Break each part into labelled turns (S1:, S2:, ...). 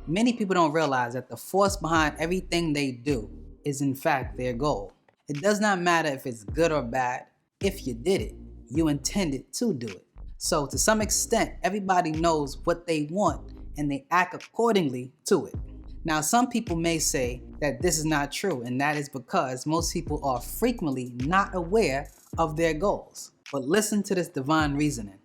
S1: Many people don't realize that the force behind everything they do is in fact their goal. It does not matter if it's good or bad. If you did it, you intended to do it. So to some extent, everybody knows what they want and they act accordingly to it. Now, some people may say that this is not true, and that is because most people are frequently not aware of their goals. But listen to this divine reasoning.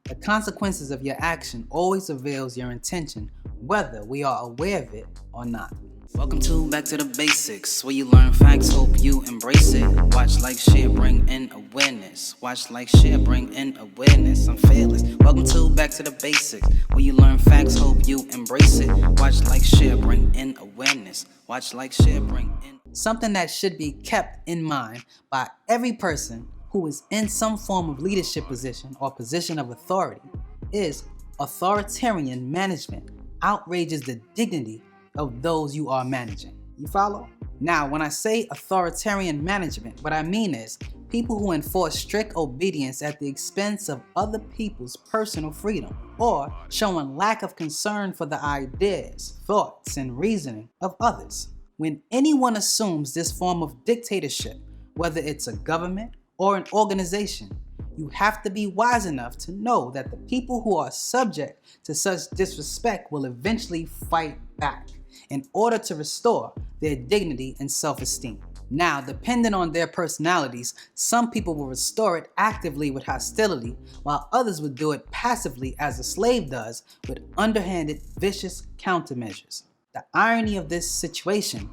S1: The consequences of your action always reveals your intention, whether we are aware of it or not. Welcome to Back to the Basics, where you learn facts, hope you embrace it. Watch, like, share, bring in awareness. Watch, like, share, bring in awareness. I'm fearless. Welcome to Back to the Basics, where you learn facts, hope you embrace it. Watch, like, share, bring in awareness. Watch, like, share, bring in. Something that should be kept in mind by every person who is in some form of leadership position or position of authority is authoritarian management outrages the dignity of those you are managing. You follow? Now, when I say authoritarian management, what I mean is people who enforce strict obedience at the expense of other people's personal freedom, or showing lack of concern for the ideas, thoughts, and reasoning of others. When anyone assumes this form of dictatorship, whether it's a government or an organization, you have to be wise enough to know that the people who are subject to such disrespect will eventually fight back in order to restore their dignity and self-esteem. Now, depending on their personalities, some people will restore it actively with hostility, while others would do it passively as a slave does with underhanded, vicious countermeasures. The irony of this situation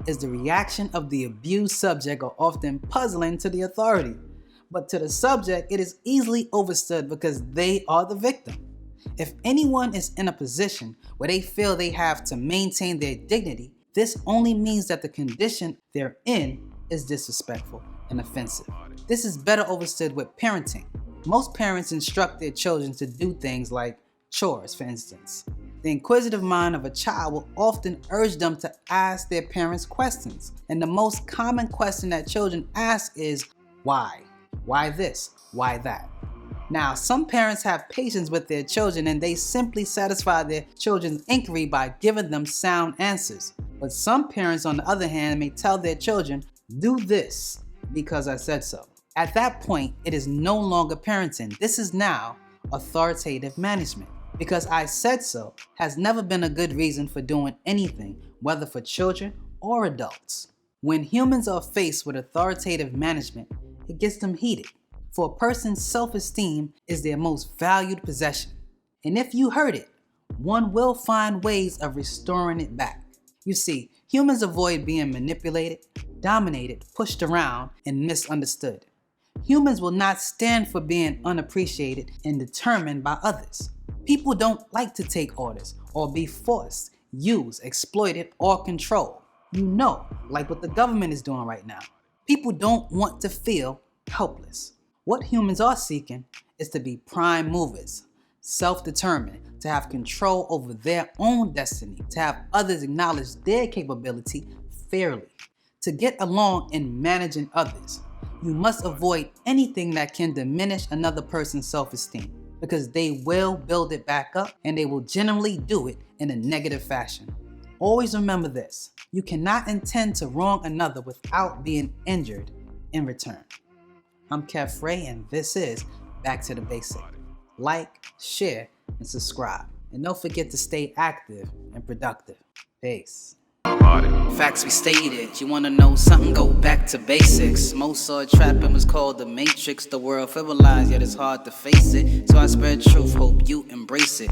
S1: is the reaction of the abused subject are often puzzling to the authority, but to the subject it is easily overstood because they are the victim. If anyone is in a position where they feel they have to maintain their dignity, this only means that the condition they're in is disrespectful and offensive. This is better understood with parenting. Most parents instruct their children to do things like chores, for instance. The inquisitive mind of a child will often urge them to ask their parents questions. And the most common question that children ask is, why? Why this? Why that? Now, some parents have patience with their children and they simply satisfy their children's inquiry by giving them sound answers. But some parents, on the other hand, may tell their children, do this because I said so. At that point, it is no longer parenting. This is now authoritative management. Because I said so has never been a good reason for doing anything, whether for children or adults. When humans are faced with authoritative management, it gets them heated. For a person's self-esteem is their most valued possession. And if you hurt it, one will find ways of restoring it back. You see, humans avoid being manipulated, dominated, pushed around, and misunderstood. Humans will not stand for being unappreciated and determined by others. People don't like to take orders or be forced, used, exploited, or controlled. You know, like what the government is doing right now. People don't want to feel helpless. What humans are seeking is to be prime movers, self-determined, to have control over their own destiny, to have others acknowledge their capability fairly. To get along in managing others, you must avoid anything that can diminish another person's self-esteem, because they will build it back up and they will generally do it in a negative fashion. Always remember this: you cannot intend to wrong another without being injured in return. I'm Kev Frey, and this is Back to the Basic. Like, share, and subscribe. And don't forget to stay active and productive. Peace. Facts we stated. You wanna know something? Go back to basics. Most saw a trap and was called the Matrix. The world frivolized, yet it's hard to face it. So I spread truth, hope you embrace it.